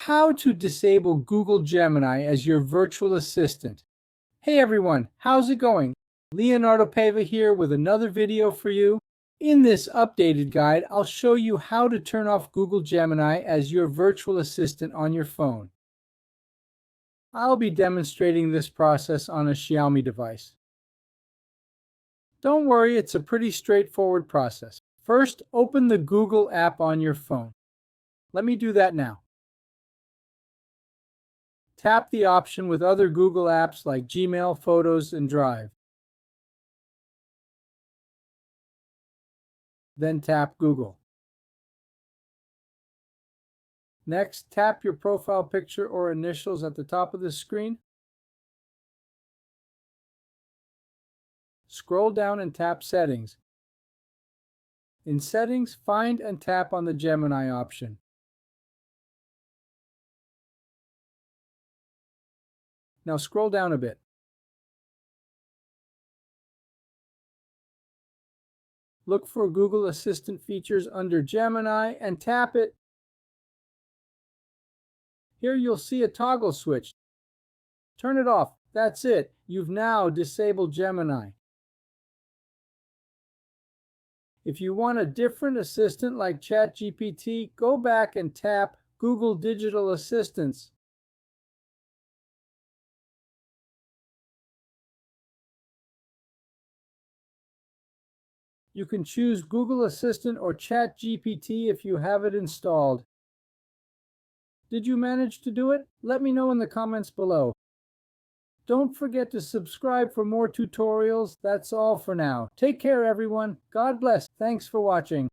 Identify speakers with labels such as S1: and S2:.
S1: How to disable Google Gemini as your virtual assistant. Hey everyone, how's it going? Leonardo Paiva here with another video for you. In this updated guide, I'll show you how to turn off Google Gemini as your virtual assistant on your phone. I'll be demonstrating this process on a Xiaomi device. Don't worry, it's a pretty straightforward process. First, open the Google app on your phone. Let me do that now. Tap the option with other Google apps like Gmail, Photos, and Drive. Then tap Google. Next, tap your profile picture or initials at the top of the screen. Scroll down and tap Settings. In Settings, find and tap on the Gemini option. Now scroll down a bit. Look for Google Assistant features under Gemini and tap it. Here you'll see a toggle switch. Turn it off. That's it. You've now disabled Gemini. If you want a different assistant like ChatGPT, go back and tap Google Digital Assistants. You can choose Google Assistant or ChatGPT if you have it installed. Did you manage to do it? Let me know in the comments below. Don't forget to subscribe for more tutorials. That's all for now. Take care, everyone. God bless. Thanks for watching.